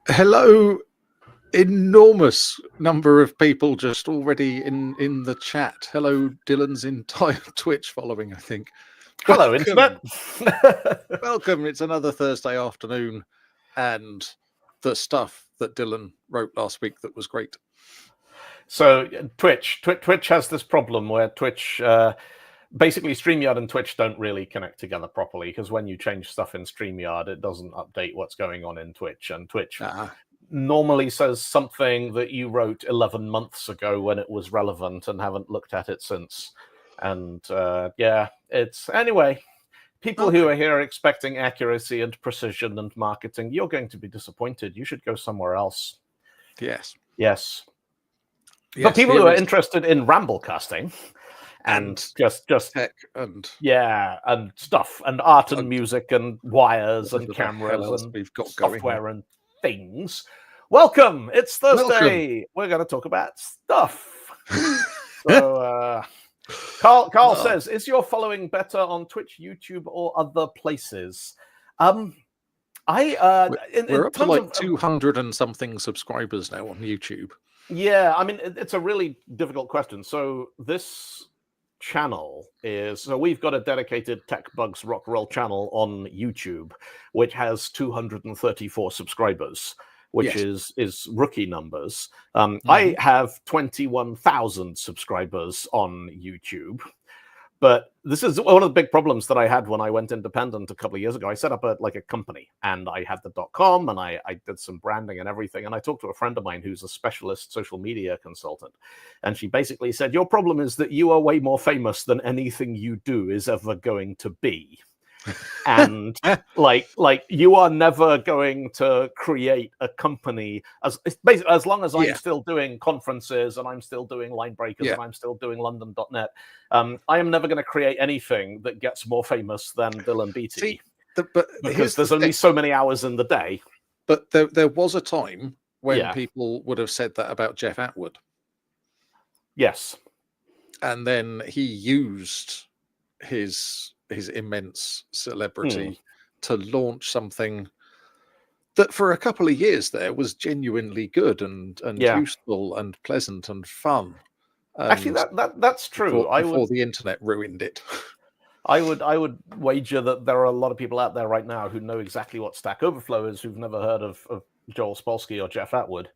Hello, enormous number of people just already in the chat. Hello, Dylan's entire Twitch following, I think. Hello, Welcome. Internet. Welcome. It's another Thursday afternoon, and the stuff that Dylan wrote last week that was great. So Twitch has this problem where Twitch, basically StreamYard and Twitch don't really connect together properly, because when you change stuff in StreamYard, it doesn't update what's going on in Twitch, and Twitch normally says something that you wrote 11 months ago when it was relevant and haven't looked at it since. And yeah, it's anyway. People who are here expecting accuracy and precision and marketing, you're going to be disappointed. You should go somewhere else. Yes. But people who are interested in ramble casting and just tech and and stuff and art and music and wires and cameras and we've got software and things, welcome. It's Thursday. We're going to talk about stuff. So Carl says, is your following better on Twitch, YouTube, or other places? We're up to like 200 and something subscribers now on YouTube. Yeah, I mean, it's a really difficult question. So this channel we've got a dedicated Tech Bugs Rock Roll channel on YouTube, which has 234 subscribers, which is rookie numbers. I have 21,000 subscribers on YouTube. But this is one of the big problems that I had when I went independent a couple of years ago. I set up a company, and I had the .com, and I did some branding and everything. And I talked to a friend of mine who's a specialist social media consultant. And she basically said, your problem is that you are way more famous than anything you do is ever going to be. And like you are never going to create a company as long as I'm still doing conferences and I'm still doing line breakers and I'm still doing london.net. I am never going to create anything that gets more famous than Dylan Beattie. Because there's only so many hours in the day. But there was a time when people would have said that about Jeff Atwood. Yes. And then he used his immense celebrity to launch something that for a couple of years there was genuinely good and useful and pleasant and fun. Actually, that's true. Before the internet ruined it. I would wager that there are a lot of people out there right now who know exactly what Stack Overflow is, who've never heard of Joel Spolsky or Jeff Atwood.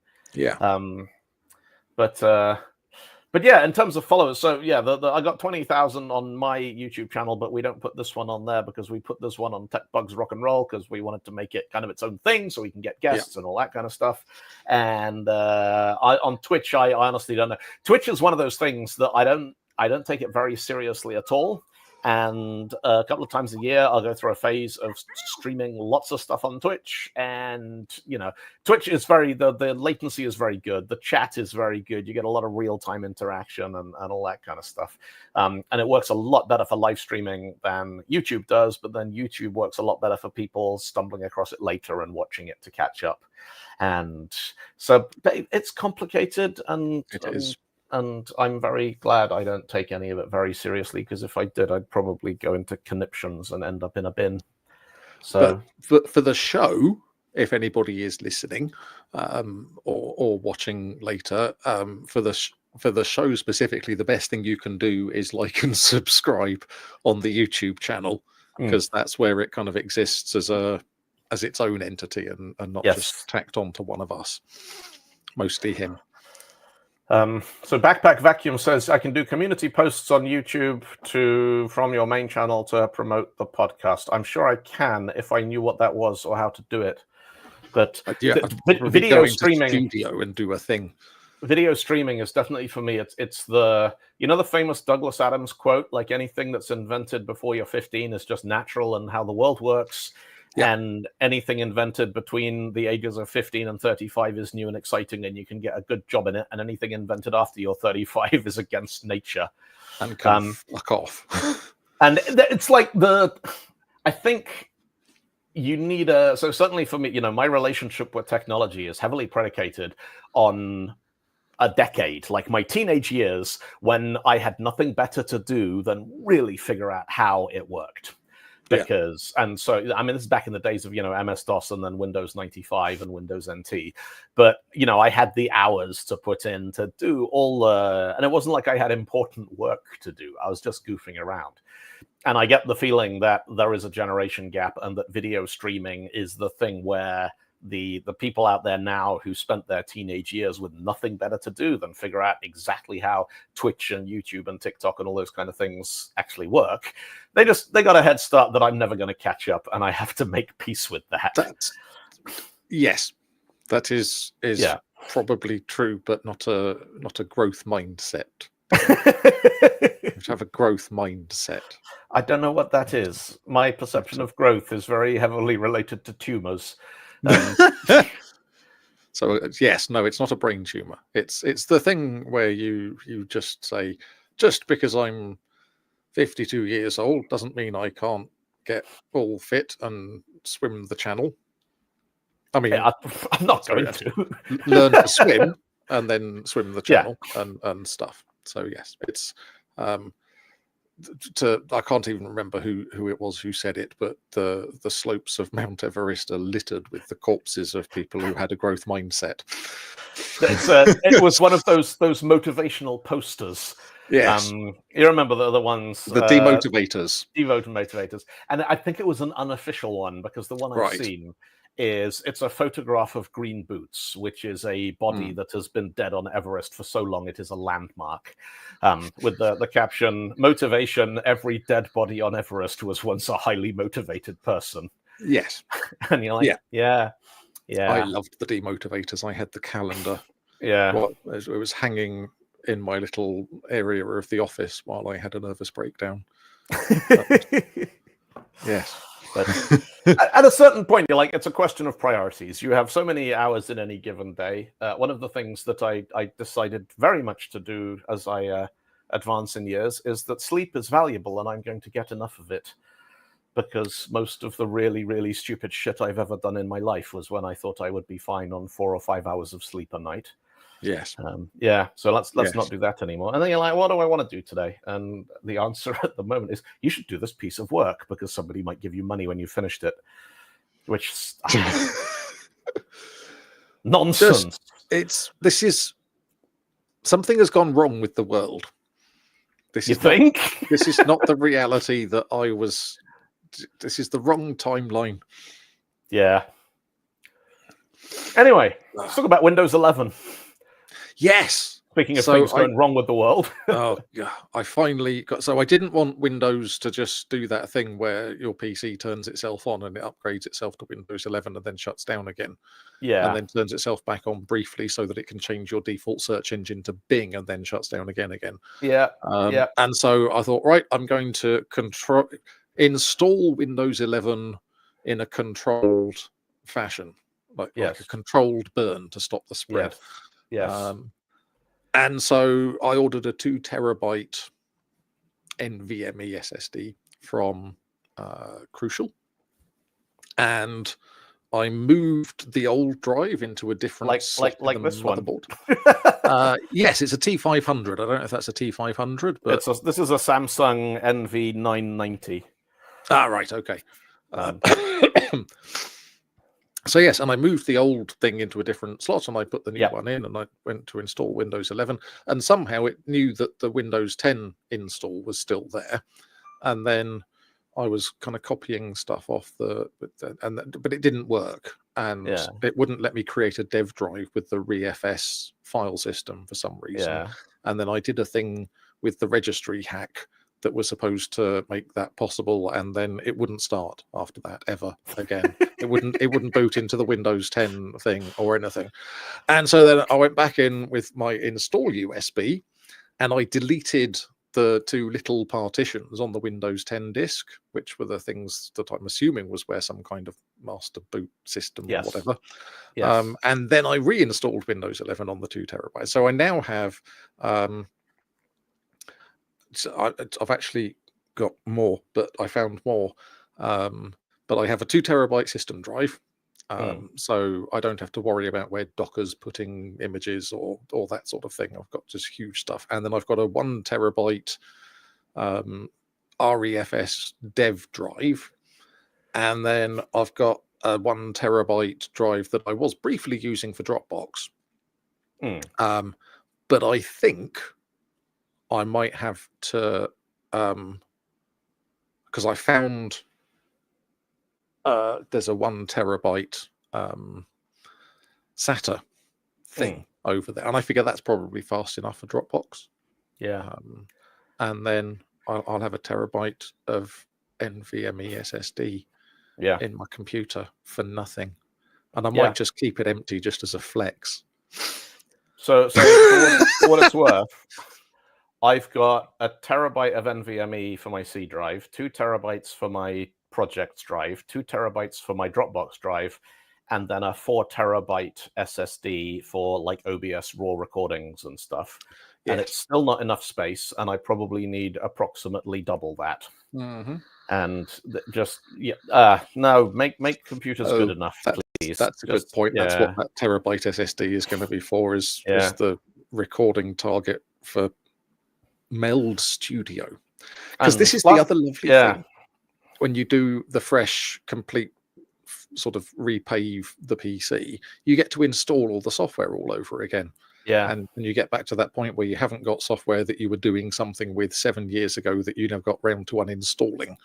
But yeah, in terms of followers, so yeah, I got 20,000 on my YouTube channel, but we don't put this one on there because we put this one on Tech Bugs Rock and Roll because we wanted to make it kind of its own thing so we can get guests and all that kind of stuff. And on Twitch, I honestly don't know. Twitch is one of those things that I don't take it very seriously at all. And a couple of times a year, I'll go through a phase of streaming lots of stuff on Twitch. And, Twitch is the latency is very good. The chat is very good. You get a lot of real-time interaction and all that kind of stuff. And it works a lot better for live streaming than YouTube does. But then YouTube works a lot better for people stumbling across it later and watching it to catch up. And so it's complicated and it is. And I'm very glad I don't take any of it very seriously, because if I did, I'd probably go into conniptions and end up in a bin. So, but for the show, if anybody is listening or watching later, for the show specifically, the best thing you can do is like and subscribe on the YouTube channel, because that's where it kind of exists as its own entity and not just tacked onto one of us, mostly him. So Backpack Vacuum says, I can do community posts on YouTube from your main channel to promote the podcast. I'm sure I can if I knew what that was or how to do it. But video streaming, studio and do a thing. Video streaming is definitely for me. It's the famous Douglas Adams quote, like anything that's invented before you're 15 is just natural and how the world works. And anything invented between the ages of 15 and 35 is new and exciting, and you can get a good job in it. And anything invented after you're 35 is against nature. And can fuck off. And it's like I think you need so certainly for me, my relationship with technology is heavily predicated on a decade, like my teenage years, when I had nothing better to do than really figure out how it worked. because and so I mean this is back in the days of MS-DOS and then Windows 95 and Windows NT, but I had the hours to put in to do all and it wasn't like I had important work to do. I was just goofing around. And I get the feeling that there is a generation gap and that video streaming is the thing where the people out there now who spent their teenage years with nothing better to do than figure out exactly how Twitch and YouTube and TikTok and all those kind of things actually work, they got a head start that I'm never going to catch up, and I have to make peace with that. Yes, that is probably true, but not a growth mindset. You have to have a growth mindset. I don't know what that is. My perception of growth is very heavily related to tumors. So yes, no, it's not a brain tumor. It's the thing where you just say, just because I'm 52 years old doesn't mean I can't get all fit and swim the channel. I mean, I'm not going to learn to swim and then swim the channel and stuff. So yes, it's I can't even remember who it was who said it, but the slopes of Mount Everest are littered with the corpses of people who had a growth mindset. It was one of those motivational posters. Yes, you remember the other ones, the demotivators. Demotivators, and I think it was an unofficial one because the one I've seen it's a photograph of Green Boots, which is a body that has been dead on Everest for so long it is a landmark, with the caption, "Motivation, every dead body on Everest was once a highly motivated person." Yes. And you're like, yeah. I loved the demotivators. I had the calendar. It was hanging in my little area of the office while I had a nervous breakdown. Yes. But at a certain point, you're like, it's a question of priorities. You have so many hours in any given day. One of the things that I decided very much to do as I advance in years is that sleep is valuable, and I'm going to get enough of it, because most of the really, really stupid shit I've ever done in my life was when I thought I would be fine on 4 or 5 hours of sleep a night. Yes. So let's not do that anymore. And then you're like, what do I want to do today? And the answer at the moment is you should do this piece of work because somebody might give you money when you finished it. Which nonsense. This is something has gone wrong with the world. This is not the reality that I was. This is the wrong timeline. Yeah. Anyway, let's talk about Windows 11. Yes. Speaking of things going wrong with the world. Oh, yeah. I finally got... So I didn't want Windows to just do that thing where your PC turns itself on and it upgrades itself to Windows 11 and then shuts down again. Yeah. And then turns itself back on briefly so that it can change your default search engine to Bing and then shuts down again. Yeah. And so I thought, right, I'm going to install Windows 11 in a controlled fashion. Like a controlled burn to stop the spread. Yes. And so I ordered a 2 terabyte NVMe SSD from Crucial, and I moved the old drive into a different like this motherboard. Yes, it's a T500. I don't know if that's a T500, but this is a Samsung NV990. Right, okay. So yes, and I moved the old thing into a different slot, and I put the new one in, and I went to install Windows 11, and somehow it knew that the Windows 10 install was still there, and then I was kind of copying stuff off but it didn't work, and it wouldn't let me create a dev drive with the ReFS file system for some reason, and then I did a thing with the registry hack that was supposed to make that possible, and then it wouldn't start after that ever again. It wouldn't boot into the Windows 10 thing or anything. And so then I went back in with my install USB, and I deleted the 2 little partitions on the Windows 10 disk, which were the things that I'm assuming was where some kind of master boot system or whatever. And then I reinstalled Windows 11 on the 2 terabytes. So I now have so I've actually got more, but I found more. But I have a 2 terabyte system drive, so I don't have to worry about where Docker's putting images or that sort of thing. I've got just huge stuff, and then I've got a 1 terabyte ReFS dev drive, And then I've got a 1 terabyte drive that I was briefly using for Dropbox. But I think I might have to, because I found there's a 1 terabyte SATA thing over there, and I figure that's probably fast enough for Dropbox. Yeah. And then I'll have a terabyte of NVMe SSD in my computer for nothing, and I might just keep it empty just as a flex. So for what it's worth, I've got a terabyte of NVMe for my C drive, 2 terabytes for my projects drive, 2 terabytes for my Dropbox drive, and then a 4 terabyte SSD for like OBS raw recordings and stuff. And it's still not enough space, and I probably need approximately double that. And just no, make computers good enough, please. That's a good point. That's what that terabyte SSD is going to be for, is the recording target for Meld Studio. Because this is the other lovely thing. When you do the fresh, complete sort of repave the PC, you get to install all the software all over again. And you get back to that point where you haven't got software that you were doing something with 7 years ago that you never got round to uninstalling.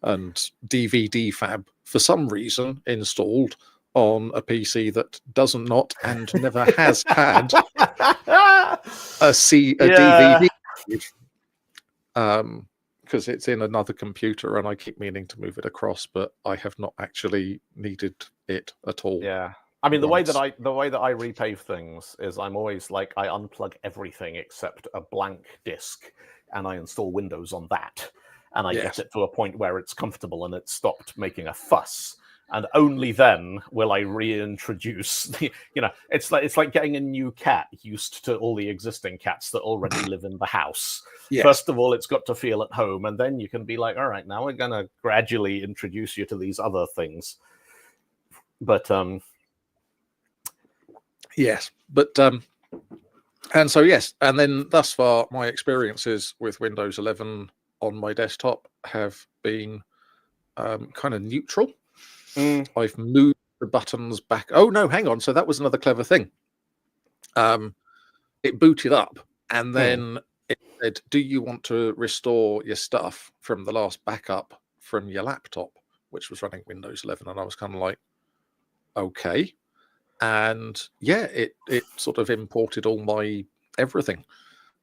And DVD Fab, for some reason, installed on a PC that doesn't not and never has had a DVD. Because it's in another computer and I keep meaning to move it across, but I have not actually needed it at all. I mean, the way that I repave things is I'm always like, I unplug everything except a blank disk and I install Windows on that, and I get it to a point where it's comfortable and it's stopped making a fuss. And only then will I reintroduce the, it's like getting a new cat used to all the existing cats that already live in the house. First of all, it's got to feel at home, and then you can be like, all right, now we're going to gradually introduce you to these other things. But and so and then thus far my experiences with Windows 11 on my desktop have been kind of neutral. I've moved the buttons back. Oh no, hang on. So that was another clever thing. It booted up and then it said, do you want to restore your stuff from the last backup from your laptop, which was running Windows 11? And I was kind of like, okay. And it sort of imported all my everything,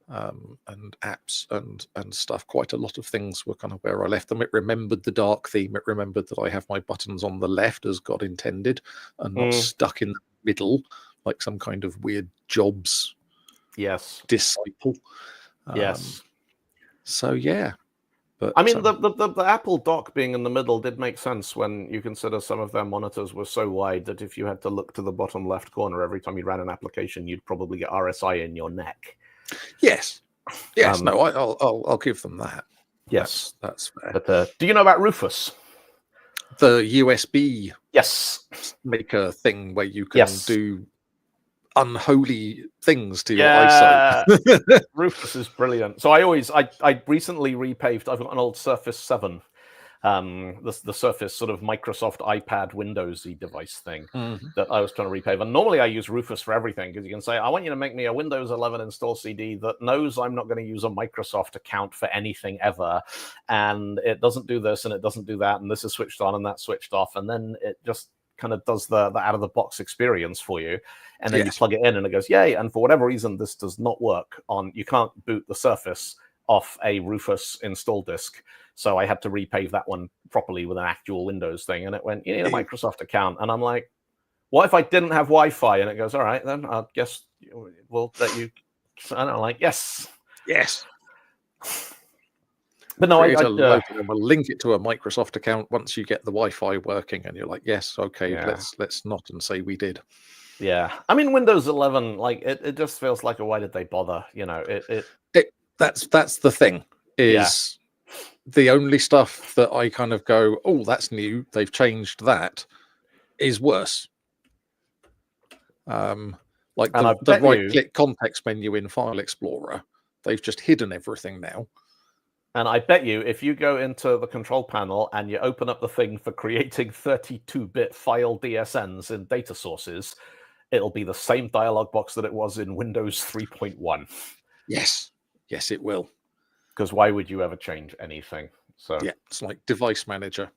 and apps and stuff. Quite a lot of things were kind of where I left them. It remembered the dark theme. It remembered that I have my buttons on the left as God intended and not stuck in the middle like some kind of weird Jobs disciple. So but I mean, the Apple dock being in the middle did make sense when you consider some of their monitors were so wide that if you had to look to the bottom left corner every time you ran an application, you'd probably get RSI in your neck. No, I'll give them that. That's fair. But do you know about Rufus? The USB maker thing where you can do unholy things to your ISO. Rufus is brilliant. So I recently repaved. I've got an old Surface 7, the Surface sort of Microsoft iPad Windowsy device thing that I was trying to repave. And normally I use Rufus for everything, because you can say, I want you to make me a Windows 11 install CD that knows I'm not going to use a Microsoft account for anything ever, and it doesn't do this and it doesn't do that, and this is switched on and that's switched off, and then it just kind of does the out of the box experience for you, and then you plug it in and it goes yay. And for whatever reason this does not work on, you can't boot the Surface off a Rufus install disk, so I had to repave that one properly with an actual Windows thing, and it went, you need a Microsoft account. And I'm like, what if I didn't have Wi-Fi? And it goes, all right, then I guess we'll let you. And I'm like, yes. But no, we'll link it to a Microsoft account once you get the Wi-Fi working, and you're like, yes, okay, let's not and say we did. I mean, Windows 11, like it just feels like, why did they bother? That's the thing, is the only stuff that I kind of go, oh, that's new, they've changed that, is worse. Like the right-click context menu in File Explorer, they've just hidden everything now. And I bet you, if you go into the control panel and you open up the thing for creating 32-bit file DSNs in data sources, it'll be the same dialog box that it was in Windows 3.1. Yes, it will. Because why would you ever change anything? So yeah, it's like device manager.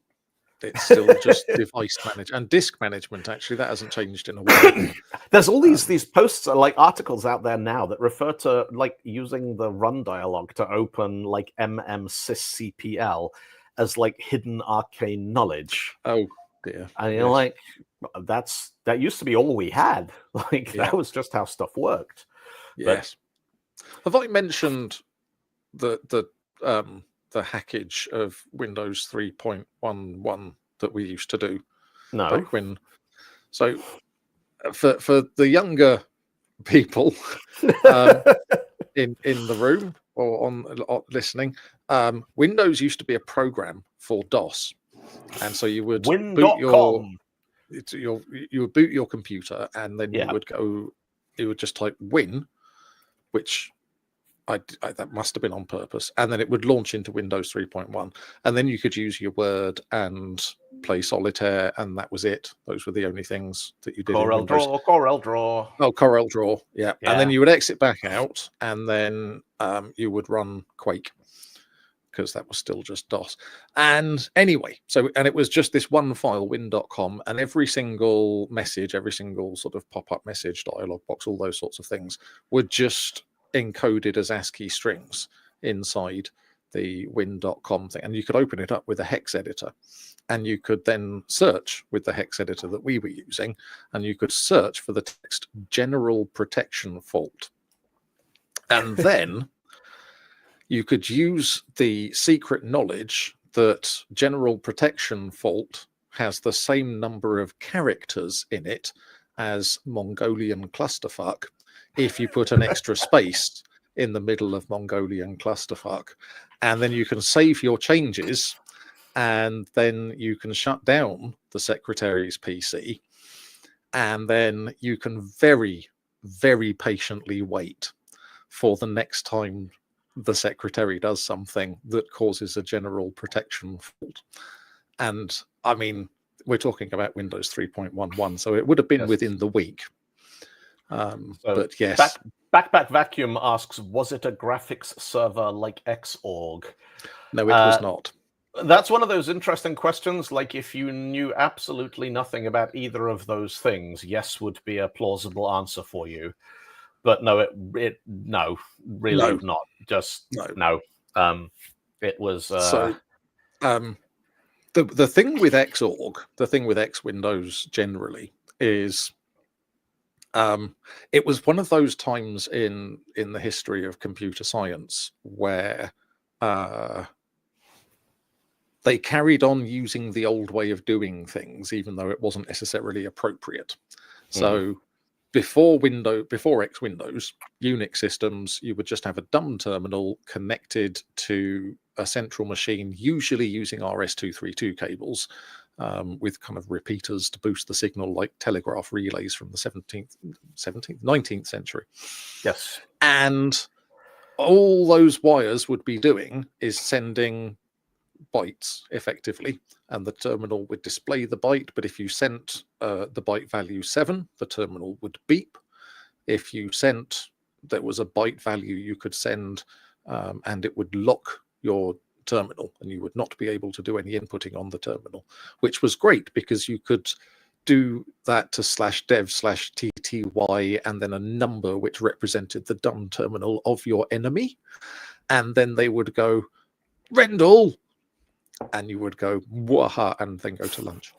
It's still just device management and disk management. Actually, that hasn't changed in a while. There's all these posts, like articles out there now that refer to like using the run dialog to open like MMSysCPL as like hidden arcane knowledge. Oh dear. And you're like, that used to be all we had. Like Yeah. that was just how stuff worked. Yes. Have I mentioned the hackage of Windows 3.11 that we used to do? No. Back when, so for the younger people in the room or on listening, Windows used to be a program for DOS, and so you would boot you would boot your computer, and then you would just type win, which I that must have been on purpose, and then it would launch into Windows 3.1, and then you could use your Word and play solitaire, and that was it. Those were the only things that you did. Corel Draw. Oh, Corel Draw, yeah. And then you would exit back out, and then you would run Quake, because that was still just DOS. And anyway, and it was just this one file, win.com, and every single message, every single sort of pop-up message, dialog box, all those sorts of things were just encoded as ASCII strings inside the win.com thing. And you could open it up with a hex editor, and you could then search with the hex editor that we were using, and you could search for the text general protection fault. And then you could use the secret knowledge that general protection fault has the same number of characters in it as Mongolian clusterfuck if you put an extra space in the middle of Mongolian clusterfuck. And then you can save your changes, and then you can shut down the secretary's PC, and then you can very, very patiently wait for the next time the secretary does something that causes a general protection fault. And I mean, we're talking about Windows 3.11, so it would have been within the week. But yes. Backpack Vacuum asks, was it a graphics server like Xorg? No, it was not. That's one of those interesting questions. Like, if you knew absolutely nothing about either of those things, yes would be a plausible answer for you. But no, not. Just no. It was the thing with Xorg, the thing with X Windows generally is it was one of those times in the history of computer science where they carried on using the old way of doing things, even though it wasn't necessarily appropriate. So before X Windows, Unix systems, you would just have a dumb terminal connected to a central machine, usually using RS-232 cables, with kind of repeaters to boost the signal, like telegraph relays from the 19th century. Yes. And all those wires would be doing is sending bytes effectively, and the terminal would display the byte. But if you sent the byte value 7, the terminal would beep. If you sent, there was a byte value you could send, and it would lock your terminal, and you would not be able to do any inputting on the terminal, which was great because you could do that to /dev/tty and then a number which represented the dumb terminal of your enemy, and then they would go Rendle, and you would go waha, and then go to lunch.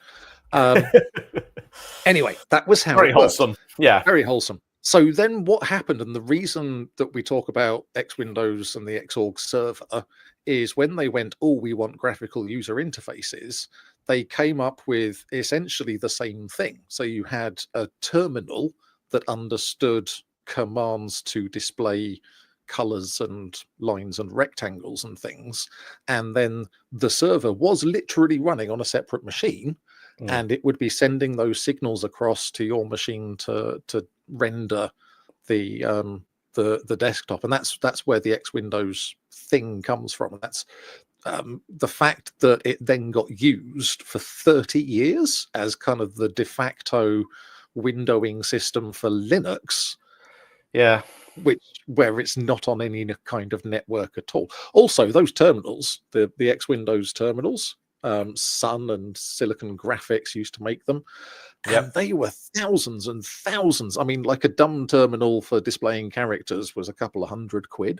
Anyway, that was how very wholesome. Yeah, very wholesome. So then what happened, and the reason that we talk about X Windows and the Xorg server is when they went, we want graphical user interfaces, they came up with essentially the same thing. So you had a terminal that understood commands to display colors and lines and rectangles and things, and then the server was literally running on a separate machine, and it would be sending those signals across to your machine to render the the desktop, and that's where the X Windows thing comes from. And that's the fact that it then got used for 30 years as kind of the de facto windowing system for Linux. Yeah. Where it's not on any kind of network at all. Also, those terminals, the X Windows terminals, Sun and Silicon Graphics used to make them, and they were thousands and thousands. I mean, like a dumb terminal for displaying characters was a couple of £100.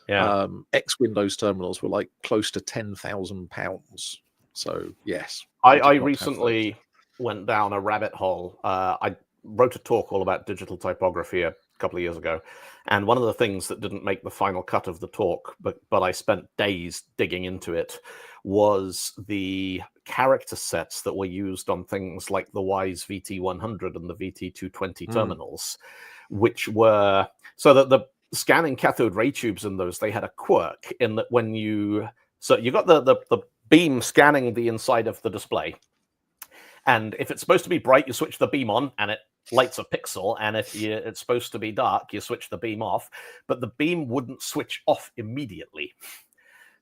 Yeah. X Windows terminals were like close to £10,000. So yes, I recently went down a rabbit hole. I wrote a talk all about digital typography a couple of years ago, and one of the things that didn't make the final cut of the talk, but I spent days digging into it, was the character sets that were used on things like the Wise VT100 and the VT220 terminals, which were so that the scanning cathode ray tubes in those, they had a quirk in that when you got the beam scanning the inside of the display, and if it's supposed to be bright, you switch the beam on and it lights a pixel, and if it's supposed to be dark, you switch the beam off, but the beam wouldn't switch off immediately.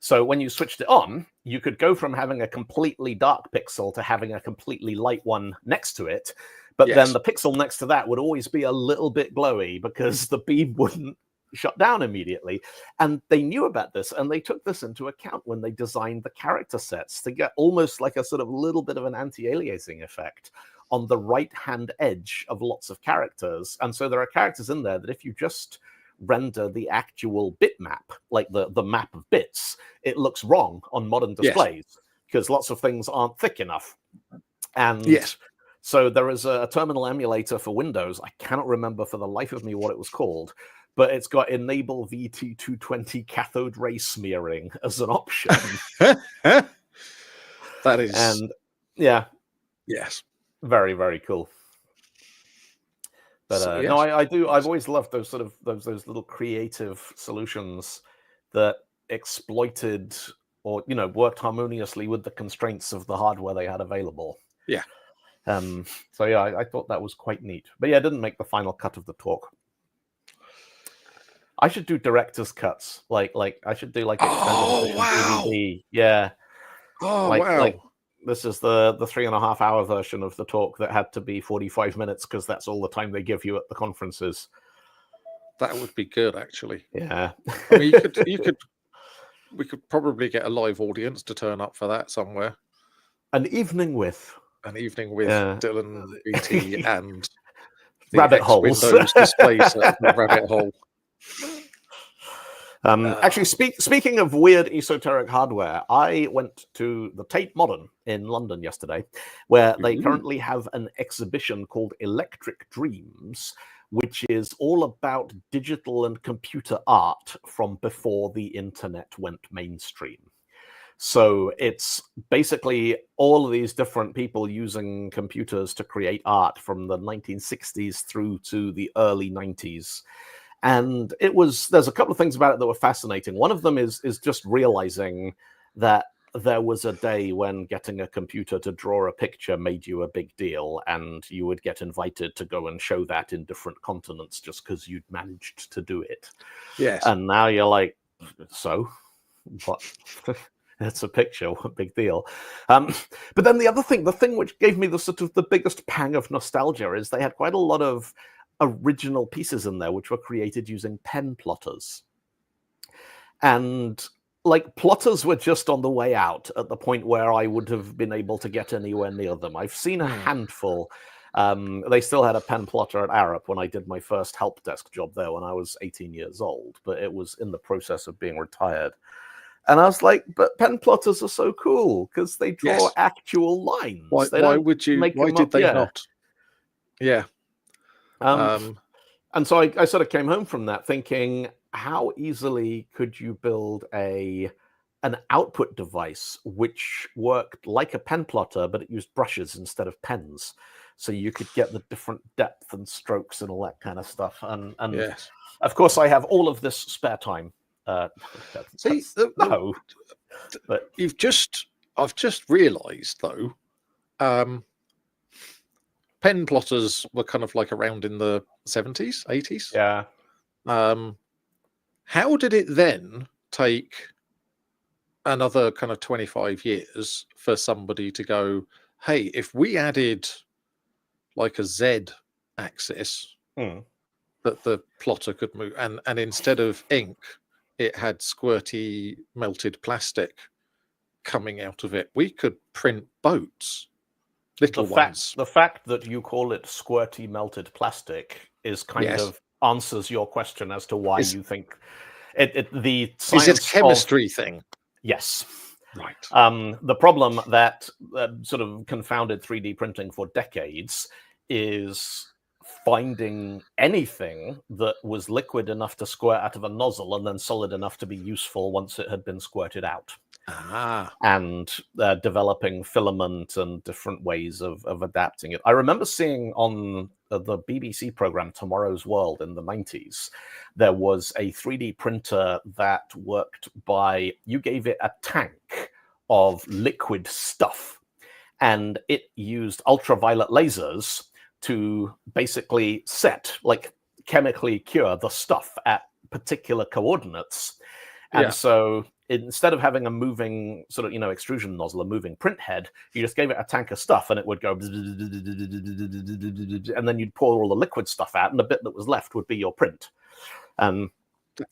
So when you switched it on, you could go from having a completely dark pixel to having a completely light one next to it, but then the pixel next to that would always be a little bit glowy because the beam wouldn't shut down immediately. And they knew about this, and they took this into account when they designed the character sets to get almost like a sort of little bit of an anti-aliasing effect on the right-hand edge of lots of characters. And so there are characters in there that if you just render the actual bitmap, like the map of bits, it looks wrong on modern displays because lots of things aren't thick enough. And so there is a terminal emulator for Windows. I cannot remember for the life of me what it was called, but it's got enable VT220 cathode ray smearing as an option. That is, and very, very cool. But no, I do. I've always loved those sort of those little creative solutions that exploited or worked harmoniously with the constraints of the hardware they had available. Yeah. So yeah, I thought that was quite neat. But yeah, it didn't make the final cut of the talk. I should do director's cuts. Like I should do like extended DVD. Yeah. Like this is the 3.5 hour version of the talk that had to be 45 minutes because that's all the time they give you at the conferences. That would be good, actually. Yeah. I mean, we could probably get a live audience to turn up for that somewhere. An evening with Dylan BT and the rabbit holes. Windows display set rabbit hole. Actually, speaking of weird esoteric hardware, I went to the Tate Modern in London yesterday, where they currently have an exhibition called Electric Dreams, which is all about digital and computer art from before the internet went mainstream. So it's basically all of these different people using computers to create art from the 1960s through to the early 90s. And there's a couple of things about it that were fascinating. One of them is just realizing that there was a day when getting a computer to draw a picture made you a big deal, and you would get invited to go and show that in different continents just because you'd managed to do it. Yes. And now you're like, so what? It's a picture, what a big deal. But then the thing which gave me the biggest pang of nostalgia is they had quite a lot of original pieces in there which were created using pen plotters. And like plotters were just on the way out at the point where I would have been able to get anywhere near them. I've seen a handful. They still had a pen plotter at Arup when I did my first help desk job there when I was 18 years old, but it was in the process of being retired. And I was like, but pen plotters are so cool because they draw actual lines. Why did they not? Yeah. And so I sort of came home from that thinking, how easily could you build an output device which worked like a pen plotter, but it used brushes instead of pens, so you could get the different depth and strokes and all that kind of stuff. And of course, I have all of this spare time. But I've just realised though, pen plotters were kind of like around in the 70s, 80s. Yeah. How did it then take another kind of 25 years for somebody to go, hey, if we added like a Z axis that the plotter could move, and instead of ink, it had squirty melted plastic coming out of it, we could print boats, little ones. The fact that you call it squirty melted plastic is kind of answers your question as to why you think the science is it a chemistry thing? Yes. Right. The problem that sort of confounded 3D printing for decades is finding anything that was liquid enough to squirt out of a nozzle and then solid enough to be useful once it had been squirted out. And developing filament and different ways of adapting it. I remember seeing on the BBC program Tomorrow's World in the 90s, there was a 3D printer that worked by, you gave it a tank of liquid stuff, and it used ultraviolet lasers to basically set, like chemically cure the stuff at particular coordinates. And so instead of having a moving sort of, extrusion nozzle, a moving print head, you just gave it a tank of stuff and it would go, and then you'd pour all the liquid stuff out and the bit that was left would be your print. And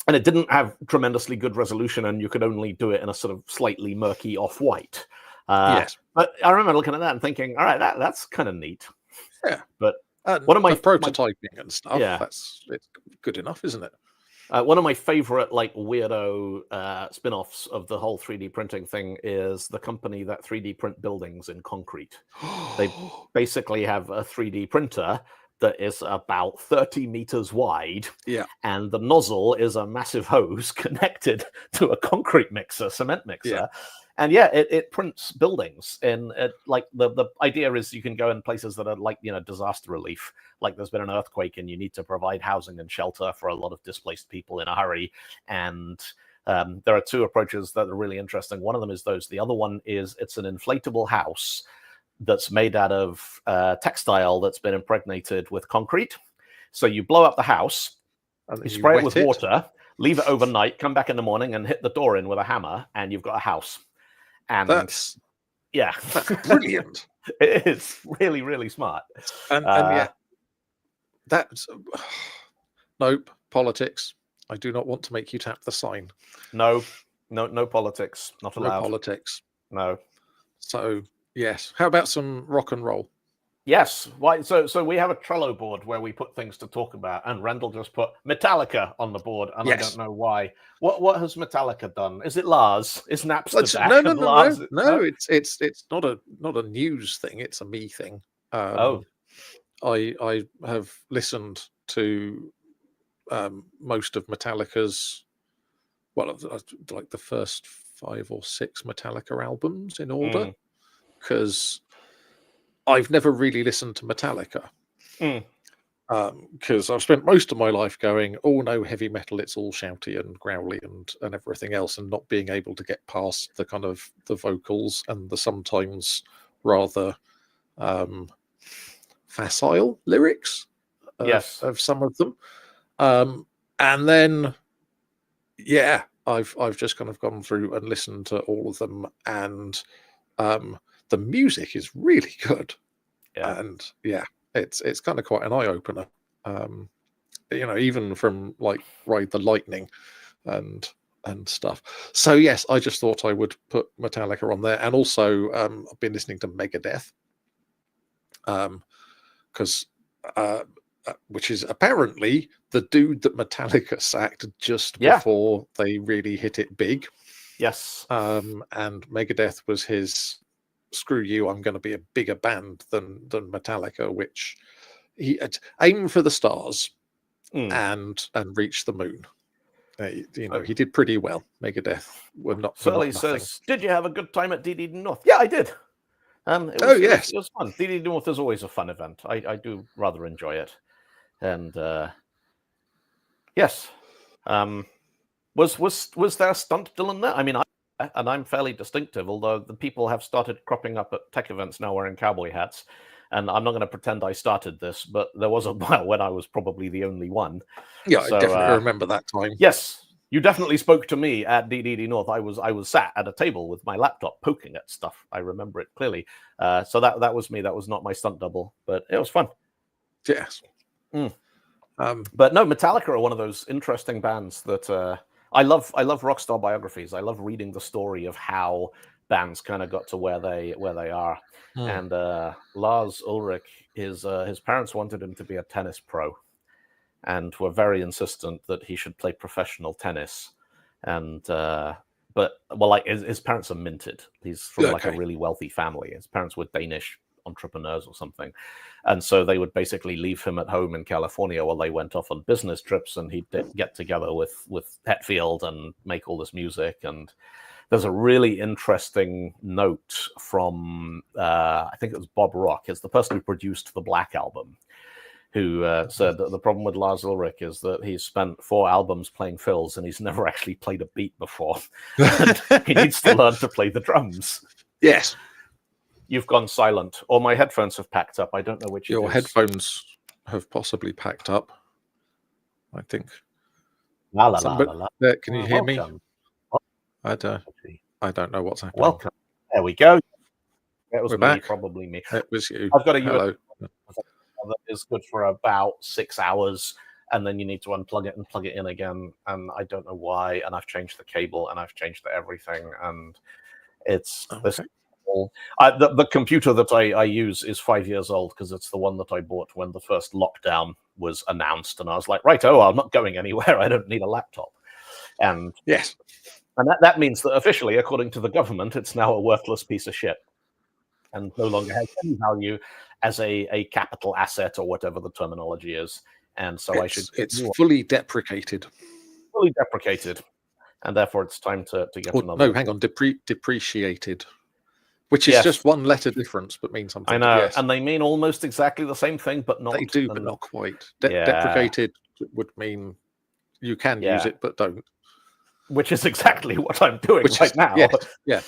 it didn't have tremendously good resolution, and you could only do it in a sort of slightly murky off-white. But I remember looking at that and thinking, all right, that's kind of neat. Yeah. But one of my prototyping and stuff, it's good enough, isn't it? One of my favorite weirdo spin-offs of the whole 3D printing thing is the company that 3D print buildings in concrete. They basically have a 3D printer that is about 30 meters wide, and the nozzle is a massive hose connected to a concrete mixer, cement mixer. And it prints buildings. And the idea is you can go in places that are disaster relief. Like there's been an earthquake and you need to provide housing and shelter for a lot of displaced people in a hurry. And there are two approaches that are really interesting. One of them is those. The other one is it's an inflatable house that's made out of textile that's been impregnated with concrete. So you blow up the house, you spray it with water, leave it overnight, come back in the morning and hit the door in with a hammer, and you've got a house. And that's brilliant. It is really, really smart. And that's nope, politics. I do not want to make you tap the sign. No politics. Not allowed. No politics. No. So yes. How about some rock and roll? Yes. Why? So we have a Trello board where we put things to talk about, and Rendle just put Metallica on the board, and I don't know why. What has Metallica done? Is it Lars? Is Napster back? No. It's not a news thing. It's a me thing. I have listened to most of Metallica's, like the first 5 or 6 Metallica albums in order, because I've never really listened to Metallica, because I've spent most of my life going, oh no, heavy metal, it's all shouty and growly and everything else, and not being able to get past the kind of the vocals and the sometimes rather facile lyrics of some of them. And then I've just kind of gone through and listened to all of them, and the music is really good, and it's kind of quite an eye opener. Even from like Ride the Lightning and stuff. So yes, I just thought I would put Metallica on there, and also I've been listening to Megadeth, because which is apparently the dude that Metallica sacked just before they really hit it big. Yes, and Megadeth was his, screw you, I'm going to be a bigger band than Metallica, which he had aimed for the stars and reached the moon. He did pretty well. Megadeth were not. Sully says, "Did you have a good time at DD North?" Yeah, I did. Yes, it was fun. DD North is always a fun event. I do rather enjoy it, and yes, was there a stunt Dylan there? I mean, I'm fairly distinctive, although the people have started cropping up at tech events now wearing cowboy hats. And I'm not going to pretend I started this, but there was a while when I was probably the only one. Yeah, So, I definitely remember that time. Yes, you definitely spoke to me at DDD North. I was sat at a table with my laptop poking at stuff. I remember it clearly. So that was me. That was not my stunt double, but it was fun. Yes. But no, Metallica are one of those interesting bands that I love. I love rock star biographies. I love reading the story of how bands kind of got to where they are. And Lars Ulrich, his parents wanted him to be a tennis pro, and were very insistent that he should play professional tennis. And but like his parents are minted. He's from like a really wealthy family. His parents were Danish entrepreneurs or something, and so they would basically leave him at home in California while they went off on business trips, and he'd get together with Hetfield and make all this music. And there's a really interesting note from I think it was Bob Rock, is the person who produced the Black Album, who said that the problem with Lars Ulrich is that he's spent 4 albums playing fills and he's never actually played a beat before. And he needs to learn to play the drums. Yes. You've gone silent, or my headphones have packed up. I don't know which. Your headphones have possibly packed up, I think. La la la la la. Can you hear me? I don't know what's happening. Welcome. There we go. It was We're me, back. probably me. It was you. I've got a Hello. USB that is good for about 6 hours, and then you need to unplug it and plug it in again. And I don't know why. And I've changed the cable and I've changed everything, and it's this. The computer that I use is 5 years old because it's the one that I bought when the first lockdown was announced, and I was like, right, I'm not going anywhere. I don't need a laptop. And yes, and that means that officially, according to the government, it's now a worthless piece of shit and no longer has any value as a capital asset, or whatever the terminology is. And so it's fully deprecated. Fully deprecated, and therefore it's time to get another. No, hang on, depreciated. Which is just one letter difference, but means something. I know, and they mean almost exactly the same thing, but not. They do, but not quite. Deprecated would mean you can use it, but don't. Which is exactly what I'm doing right now. Yeah.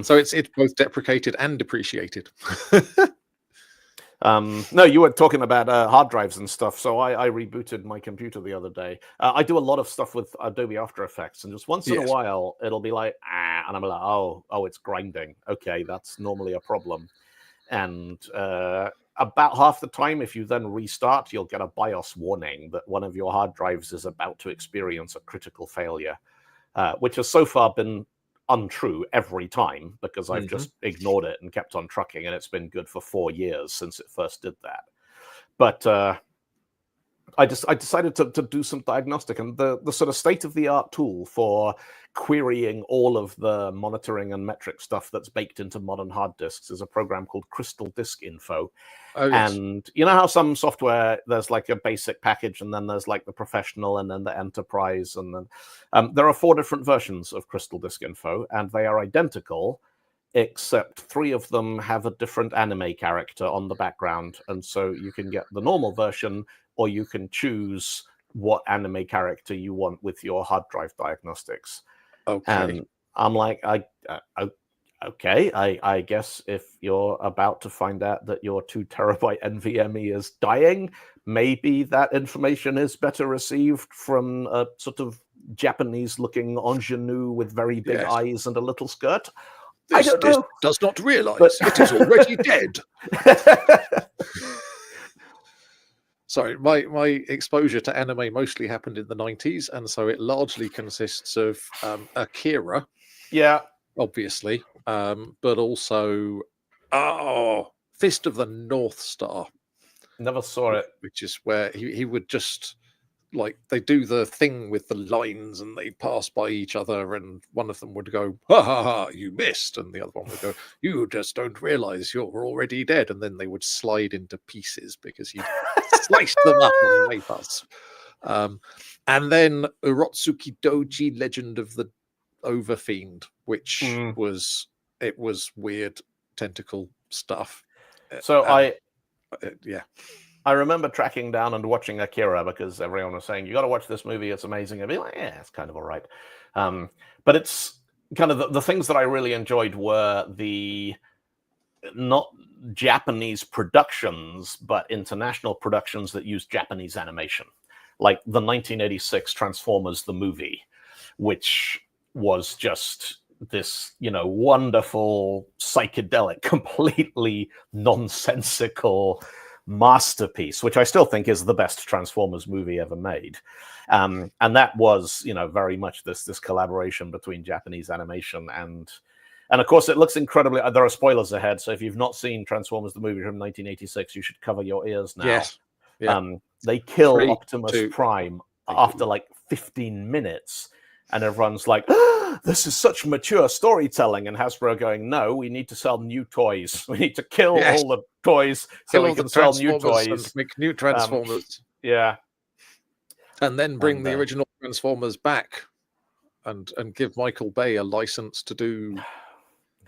So it's both deprecated and depreciated. No, you were talking about hard drives and stuff. So I rebooted my computer the other day. I do a lot of stuff with Adobe After Effects, and just once in a while, it'll be like, and I'm like, oh, it's grinding. Okay, that's normally a problem. And about half the time, if you then restart, you'll get a BIOS warning that one of your hard drives is about to experience a critical failure, which has so far been untrue every time because I've just ignored it and kept on trucking, and it's been good for 4 years since it first did that. But I decided to do some diagnostic, and the sort of state-of-the-art tool for querying all of the monitoring and metric stuff that's baked into modern hard disks is a program called Crystal Disk Info. Oh, yes. And you know how some software, there's like a basic package, and then there's like the professional, and then the enterprise, and then there are 4 different versions of Crystal Disk Info, and they are identical, except 3 of them have a different anime character on the background. And so you can get the normal version, or you can choose what anime character you want with your hard drive diagnostics. Okay. And I'm like, okay, I guess if you're about to find out that your 2 terabyte NVMe is dying, maybe that information is better received from a sort of Japanese-looking ingenue with very big eyes and a little skirt. This does not realize it is already dead. Sorry, my exposure to anime mostly happened in the 90s, and so it largely consists of Akira. Yeah. Obviously, but also Fist of the North Star. Never saw it. Which is where he would just, like, they do the thing with the lines and they pass by each other, and one of them would go, ha ha ha, you missed, and the other one would go, you just don't realize you're already dead, and then they would slide into pieces because you sliced them up on the way past. And then Urotsuki Doji, Legend of the Overfiend, which was weird tentacle stuff. So I remember tracking down and watching Akira because everyone was saying, you got to watch this movie, it's amazing. I'd be like, yeah, it's kind of all right. But it's kind of the things that I really enjoyed were the not Japanese productions, but international productions that used Japanese animation, like the 1986 Transformers the movie, which was just this, wonderful, psychedelic, completely nonsensical masterpiece, which I still think is the best Transformers movie ever made. And that was, very much this collaboration between Japanese animation and of course it looks incredibly. There are spoilers ahead, so if you've not seen Transformers the movie from 1986, you should cover your ears now. Yes. Yeah. They kill 3, Optimus 2, Prime 8. after like 15 minutes, and everyone's like, this is such mature storytelling, and Hasbro going, no, we need to sell new toys. We need to kill all the toys so we can sell new toys and make new Transformers. Yeah. And then bring the original Transformers back and give Michael Bay a license to do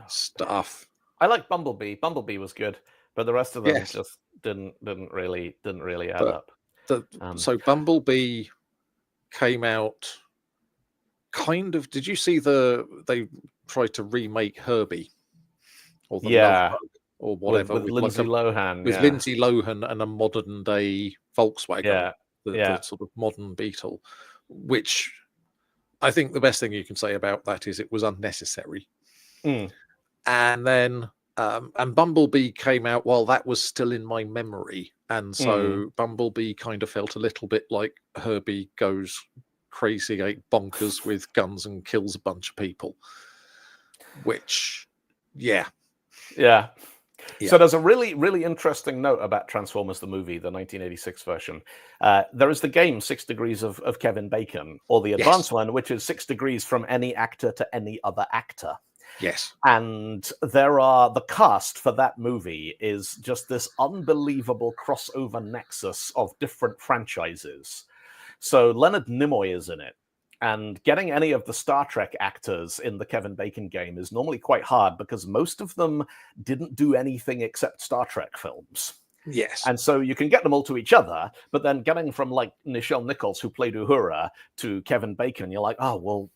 stuff. I like Bumblebee. Bumblebee was good, but the rest of them just didn't really add up. So Bumblebee came out kind of. Did you see they tried to remake Herbie or the Love Bug or whatever with Lindsay Lohan? With Lindsay Lohan and a modern day Volkswagen, the sort of modern Beetle, which I think the best thing you can say about that is it was unnecessary. And then and Bumblebee came out while that was still in my memory, and so Bumblebee kind of felt a little bit like Herbie goes crazy, bonkers with guns and kills a bunch of people, which So there's a really, really interesting note about Transformers the movie, the 1986 version. There is the game 6 Degrees of Kevin Bacon, or the advanced one, which is 6 degrees from any actor to any other actor. Yes. And the cast for that movie is just this unbelievable crossover nexus of different franchises. So Leonard Nimoy is in it. And getting any of the Star Trek actors in the Kevin Bacon game is normally quite hard because most of them didn't do anything except Star Trek films. Yes. And so you can get them all to each other, but then getting from like Nichelle Nichols, who played Uhura, to Kevin Bacon, you're like, oh, well,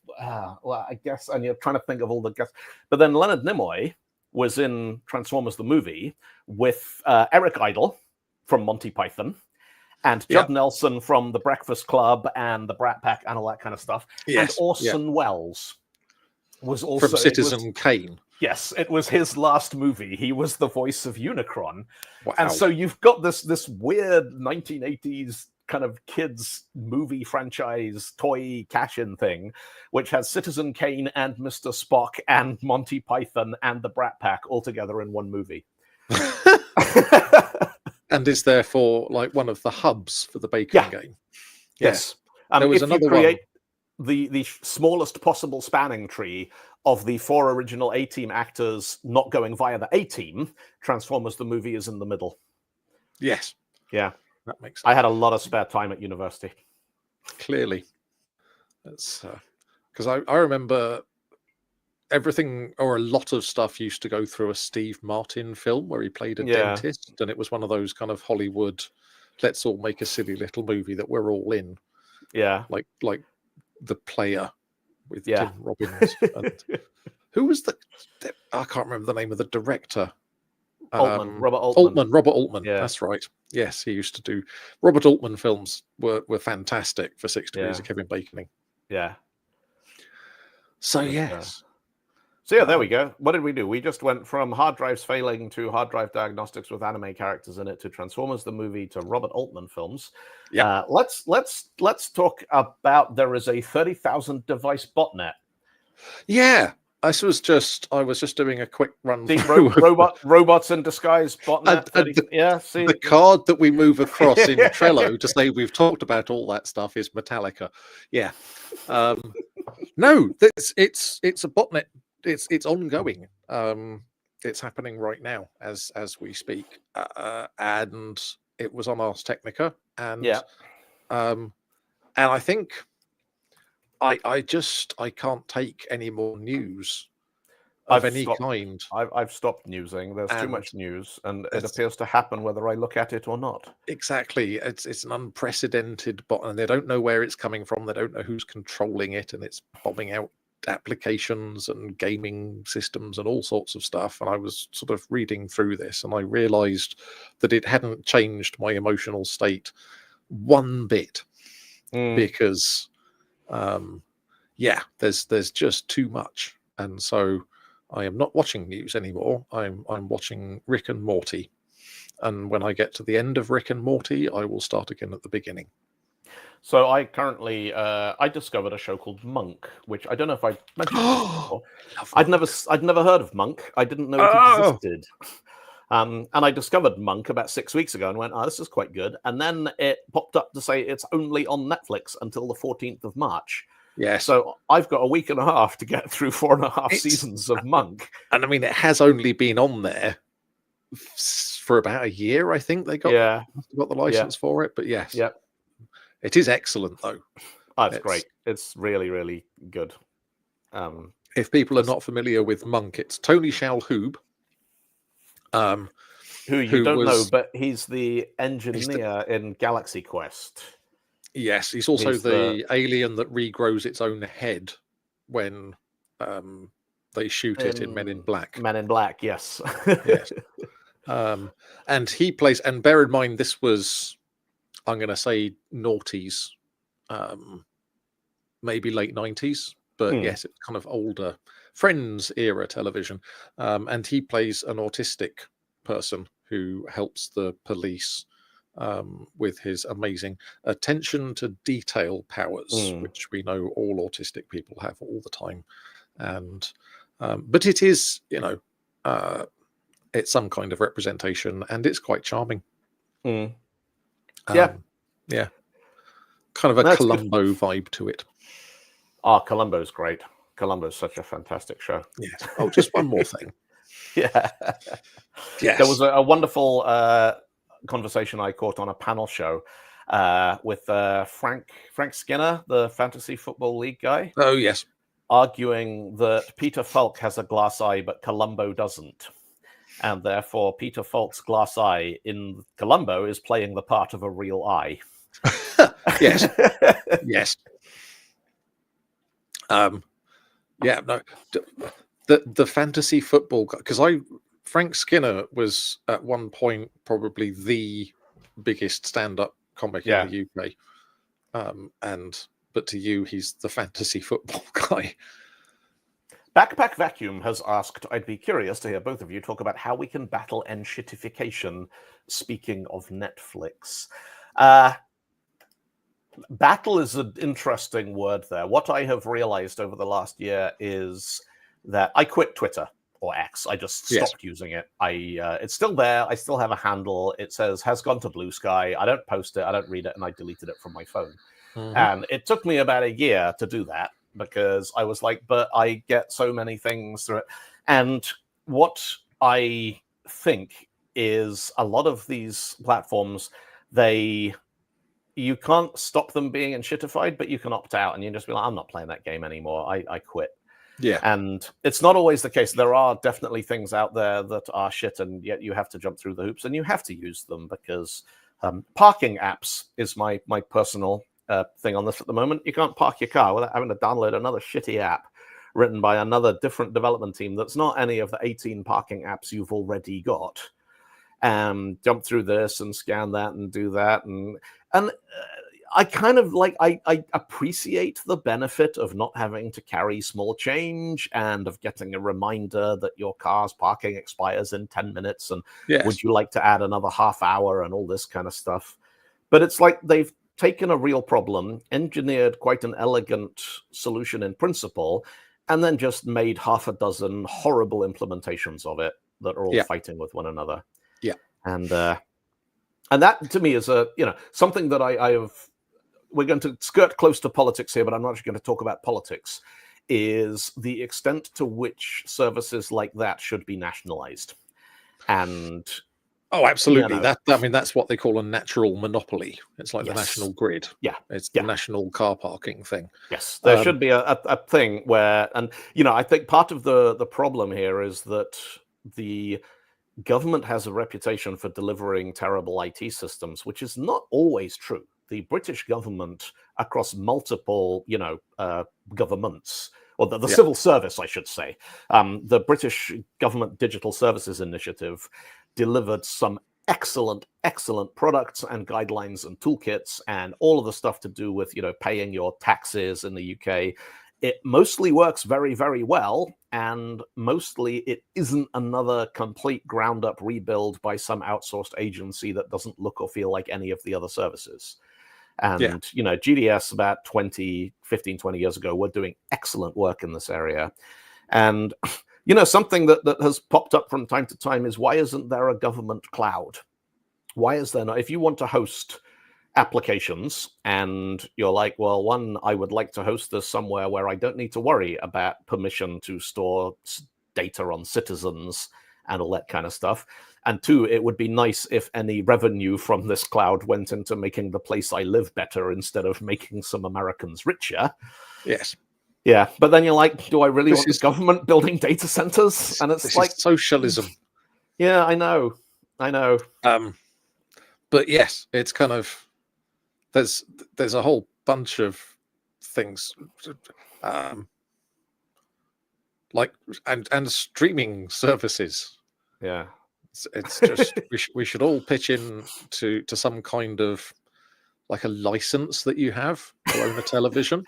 I guess, and you're trying to think of all the guests. But then Leonard Nimoy was in Transformers the movie with Eric Idle from Monty Python, and Judd Nelson from The Breakfast Club and The Brat Pack and all that kind of stuff. Yes. And Orson Welles was also from Citizen Kane. Yes, it was his last movie. He was the voice of Unicron. Wow. And so you've got this weird 1980s kind of kids movie franchise toy cash-in thing, which has Citizen Kane and Mr. Spock and Monty Python and the Brat Pack all together in one movie. And is therefore like one of the hubs for the Bacon game. Yes. There was if another you create one. The smallest possible spanning tree of the 4 original A-Team actors not going via the A-Team, Transformers the movie is in the middle. Yes. Yeah. That makes sense. I had a lot of spare time at university. Clearly. That's because I remember everything or a lot of stuff used to go through a Steve Martin film where he played a dentist, and it was one of those kind of Hollywood, let's all make a silly little movie that we're all in. Yeah. Like The Player with Tim Robbins. And who was I can't remember the name of the director. Robert Altman. Robert Altman. Yeah. That's right. Yes, he used to do. Robert Altman films were fantastic for 6 Degrees of Kevin Baconing. Yeah. So yes. So yeah, there we go. What did we do? We just went from hard drives failing to hard drive diagnostics with anime characters in it to Transformers the movie to Robert Altman films. Yeah. Let's talk about there is a 30,000 device botnet. Yeah. I was just doing a quick run through robots in disguise botnet. The card that we move across in Trello to say we've talked about all that stuff is Metallica. Yeah. No, it's a botnet. It's ongoing. It's happening right now as we speak, and it was on Ars Technica, and I think I can't take any more news of any kind. I've stopped newsing. There's too much news, and it appears to happen whether I look at it or not. Exactly. It's an unprecedented bot, and they don't know where it's coming from. They don't know who's controlling it, and it's bombing out applications and gaming systems and all sorts of stuff. And I was sort of reading through this, and I realized that it hadn't changed my emotional state one bit, because there's just too much. And so I am not watching news anymore. I'm watching Rick and Morty. And when I get to the end of Rick and Morty, I will start again at the beginning. So I currently I discovered a show called Monk, which I don't know if I mentioned before. I'd never heard of Monk. I didn't know it existed. And I discovered Monk about 6 weeks ago and went, "Oh, this is quite good." And then it popped up to say it's only on Netflix until the 14th of March. Yes. So I've got a week and a half to get through 4.5 seasons of Monk. And I mean, it has only been on there for about a year, I think. They got the license for it. But yes. Yeah. It is excellent, though. Oh, it's great. It's really, really good. If people are not familiar with Monk, it's Tony Shalhoub. Who you don't know, but he's the engineer in Galaxy Quest. Yes, he's also the alien that regrows its own head when they shoot it in Men in Black. Men in Black, yes. Yes. And he plays, and bear in mind, this was, I'm going to say, noughties, maybe late 90s, but yes, it's kind of older Friends era television. And he plays an autistic person who helps the police with his amazing attention to detail powers, which we know all autistic people have all the time. And but it is, it's some kind of representation, and it's quite charming. Yeah, kind of a Columbo vibe to it. Oh, Columbo's great. Columbo's such a fantastic show. Yes. Oh, just one more thing. Yeah. Yes. There was a wonderful conversation I caught on a panel show with Frank Skinner, the Fantasy Football League guy. Oh, yes. Arguing that Peter Falk has a glass eye, but Columbo doesn't. And therefore, Peter Falk's glass eye in Columbo is playing the part of a real eye. Yes. Yes. Yeah, no. The fantasy football, because Frank Skinner was at one point probably the biggest stand-up comic in the UK. But to you, he's the fantasy football guy. Backpack Vacuum has asked, I'd be curious to hear both of you talk about how we can battle enshittification, speaking of Netflix. Battle is an interesting word there. What I have realized over the last year is that I quit Twitter, or X. I just stopped using it. It's still there. I still have a handle. It says, has gone to Blue Sky. I don't post it. I don't read it. And I deleted it from my phone. And it took me about a year to do that, because I was like, but I get so many things through it. And what I think is a lot of these platforms, you can't stop them being enshittified, but you can opt out and you just be like, I'm not playing that game anymore. I quit. Yeah. And it's not always the case. There are definitely things out there that are shit, and yet you have to jump through the hoops and you have to use them, because parking apps is my personal thing on this at the moment. You can't park your car without having to download another shitty app written by another different development team that's not any of the 18 parking apps you've already got. Jump through this and scan that and do that. And I kind of I appreciate the benefit of not having to carry small change and of getting a reminder that your car's parking expires in 10 minutes. And would you like to add another half hour and all this kind of stuff? But it's like they've taken a real problem, engineered quite an elegant solution in principle, and then just made half a dozen horrible implementations of it that are all fighting with one another. Yeah. And that to me is something that I have. We're going to skirt close to politics here, but I'm not actually going to talk about politics. Is the extent to which services like that should be nationalized. And oh, absolutely. That's what they call a natural monopoly. It's like the national grid. Yeah, it's the national car parking thing. Yes, there should be a thing where, and I think part of the problem here is that the government has a reputation for delivering terrible IT systems, which is not always true. The British government, across multiple, governments, or the civil service, I should say. The British Government Digital Services Initiative delivered some excellent products and guidelines and toolkits and all of the stuff to do with, paying your taxes in the UK. It mostly works very, very well, and mostly it isn't another complete ground up rebuild by some outsourced agency that doesn't look or feel like any of the other services. And, GDS about 15, 20 years ago were doing excellent work in this area. And, something that has popped up from time to time is, why isn't there a government cloud? Why is there not? If you want to host applications and you're like, well, one, I would like to host this somewhere where I don't need to worry about permission to store data on citizens and all that kind of stuff. And two, it would be nice if any revenue from this cloud went into making the place I live better instead of making some Americans richer. Yes. Yeah. But then you're like, do I really want the government building data centers? And it's like socialism. Yeah, I know. But yes, it's kind of, there's a whole bunch of things, like and streaming services. Yeah, it's just we should all pitch in to some kind of like a license that you have to own a television,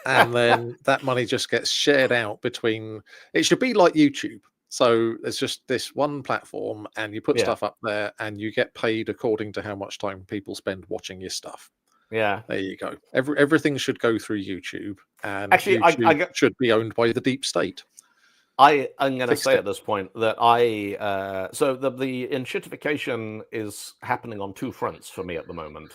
and then that money just gets shared out between. It should be like YouTube. So there's just this one platform, and you put stuff up there, and you get paid according to how much time people spend watching your stuff. Yeah, there you go. Everything should go through YouTube, and actually, YouTube should be owned by the deep state. I'm going to say at this point that so the enshittification is happening on two fronts for me at the moment.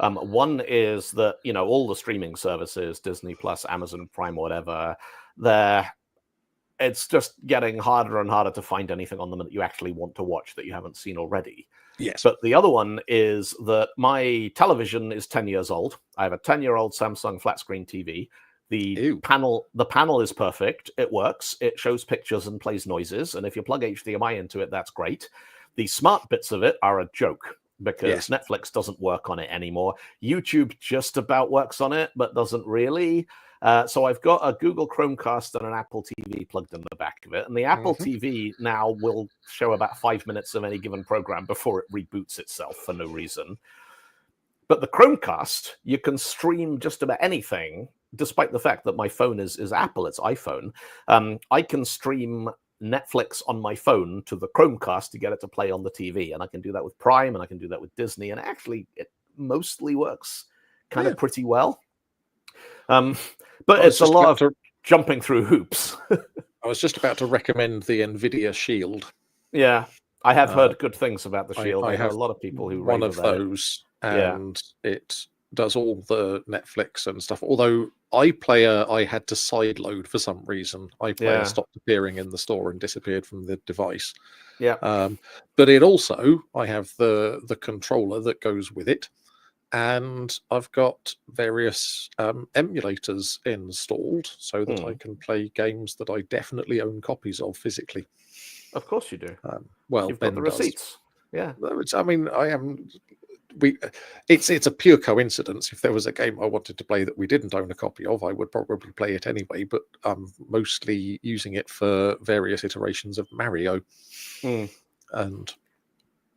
One is that all the streaming services, Disney Plus, Amazon Prime, whatever, it's just getting harder and harder to find anything on them that you actually want to watch that you haven't seen already. Yes. But the other one is that my television is 10 years old. I have a 10-year-old Samsung flat screen TV. The panel is perfect. It works. It shows pictures and plays noises. And if you plug HDMI into it, that's great. The smart bits of it are a joke because Netflix doesn't work on it anymore. YouTube just about works on it, but doesn't really. So I've got a Google Chromecast and an Apple TV plugged in the back of it. And the Apple TV now will show about 5 minutes of any given program before it reboots itself for no reason. But the Chromecast, you can stream just about anything, despite the fact that my phone is Apple, it's iPhone. I can stream Netflix on my phone to the Chromecast to get it to play on the TV. And I can do that with Prime, and I can do that with Disney. And actually, it mostly works kind of pretty well. But it's a lot of jumping through hoops. I was just about to recommend the NVIDIA Shield. Yeah, I have heard good things about the Shield. I have a lot of people who one of those, and it does all the Netflix and stuff. Although iPlayer, I had to sideload for some reason. iPlayer stopped appearing in the store and disappeared from the device. Yeah. But it also, I have the controller that goes with it. And I've got various emulators installed so that I can play games that I definitely own copies of physically. Of course you do. Well, you've got the receipts. Yeah. I mean, it's a pure coincidence. If there was a game I wanted to play that we didn't own a copy of, I would probably play it anyway. But I'm mostly using it for various iterations of Mario. And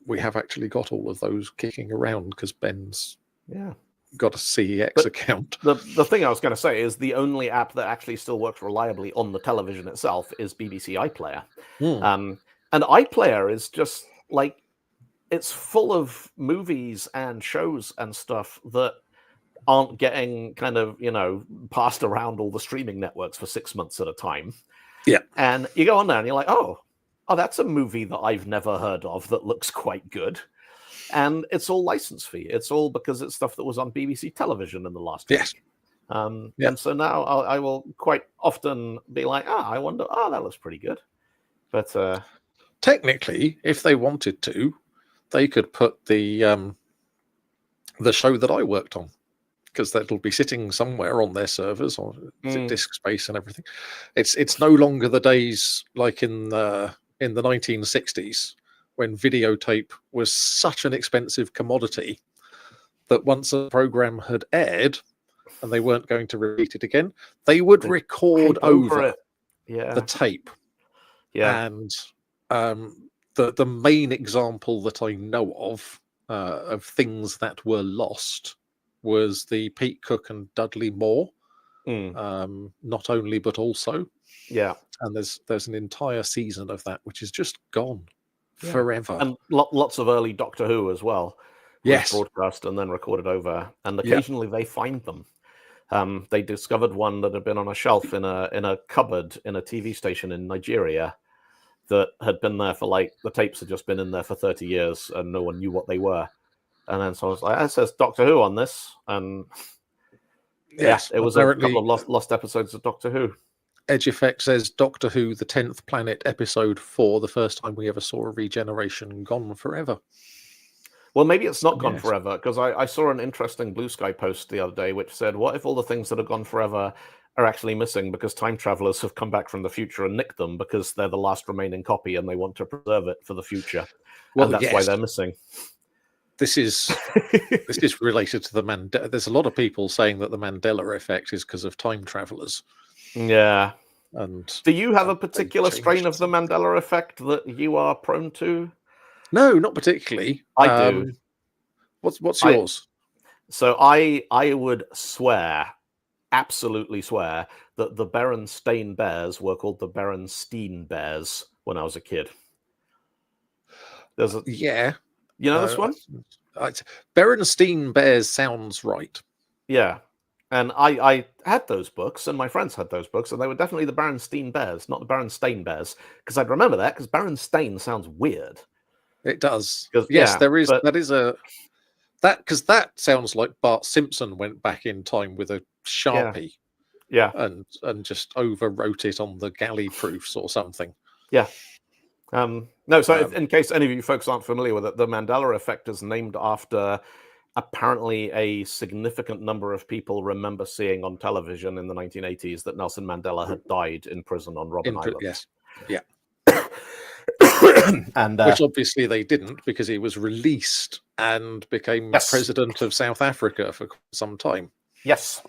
we have actually got all of those kicking around because Ben's got a CEX account. The thing I was going to say is the only app that actually still works reliably on the television itself is BBC iPlayer. And iPlayer is just like, it's full of movies and shows and stuff that aren't getting kind of, passed around all the streaming networks for 6 months at a time. Yeah. And you go on there and you're like, oh, that's a movie that I've never heard of that looks quite good. And it's all license fee. It's all because it's stuff that was on BBC television in the last week. And so now I will quite often be like, I wonder, that looks pretty good. But technically, if they wanted to, they could put the show that I worked on, because that'll be sitting somewhere on their servers or disk space and everything. It's no longer the days like in the 1960s when videotape was such an expensive commodity that once a program had aired, and they weren't going to repeat it again, they would record Tape over it. Yeah. the tape. Yeah. And the main example that I know of things that were lost was the Pete Cook and Dudley Moore. Not only but also. Yeah. And there's an entire season of that which is just gone forever. And lots of early Doctor Who as well. Yes. Broadcast and then recorded over. And occasionally they find them. They discovered one that had been on a shelf in a cupboard in a TV station in Nigeria that had been there for the tapes had just been in there for 30 years and no one knew what they were. And then so I was like, it says Doctor Who on this. And yes, it was a couple of lost episodes of Doctor Who. Edge Effect says Doctor Who, the 10th Planet, episode 4, the first time we ever saw a regeneration, gone forever. Well, maybe it's not gone forever, because I saw an interesting Blue Sky post the other day which said, what if all the things that have gone forever are actually missing because time travelers have come back from the future and nicked them because they're the last remaining copy and they want to preserve it for the future. Well, and that's why they're missing. This is related to the Mandela. There's a lot of people saying that the Mandela effect is because of time travelers. Yeah. And do you have a particular strain of the Mandela effect that you are prone to? No, not particularly. I do. What's yours? So I would swear, absolutely swear, that the Berenstain Bears were called the Berenstein Bears when I was a kid. You know this one? Berenstein Bears sounds right. Yeah. And I had those books, and my friends had those books, and they were definitely the Berenstein Bears, not the Berenstain Bears, because I'd remember that, because Berenstain sounds weird. It does. Yes, there is. Because that sounds like Bart Simpson went back in time with a Sharpie, and just overwrote it on the galley proofs or something. Yeah. No, so in case any of you folks aren't familiar with it, the Mandela effect is named after apparently a significant number of people remember seeing on television in the 1980s that Nelson Mandela had died in prison on Robben Island. Yes. Yeah. And which obviously they didn't, because he was released and became president of South Africa for some time. Yes.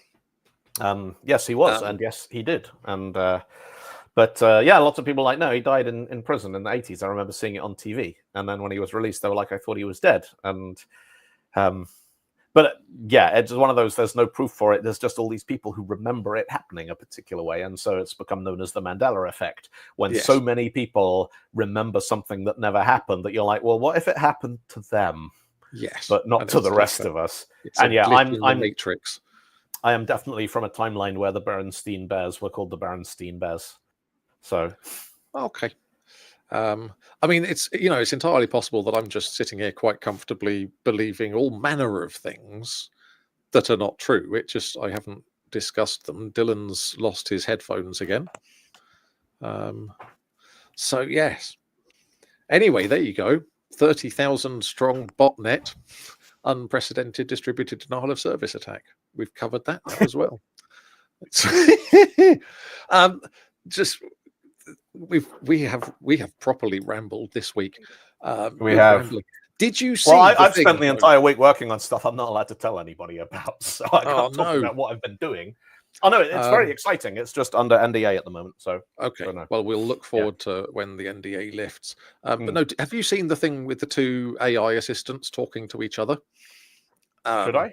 Yes, he was. And yes, he did. And but lots of people no, he died in prison in the 80s. I remember seeing it on TV. And then when he was released, they were like, I thought he was dead. And but it's one of those, there's no proof for it. There's just all these people who remember it happening a particular way. And so it's become known as the Mandela effect, when so many people remember something that never happened that you're like, well, what if it happened to them? Yes. But not to the rest of us. And I'm Matrix. I am definitely from a timeline where the Berenstein Bears were called the Berenstein Bears. So. Okay. I mean, it's entirely possible that I'm just sitting here quite comfortably believing all manner of things that are not true. I haven't discussed them. Dylan's lost his headphones again. So yes. Anyway, there you go. 30,000 strong botnet, unprecedented distributed denial of service attack. We've covered that now as well. We have properly rambled this week. We have. Rambling. Did you see? Well, I've spent the entire week working on stuff I'm not allowed to tell anybody about, so I can't talk about what I've been doing. Oh no, it's very exciting. It's just under NDA at the moment, so okay. So no. Well, we'll look forward to when the NDA lifts. But no, have you seen the thing with the two AI assistants talking to each other? Should I?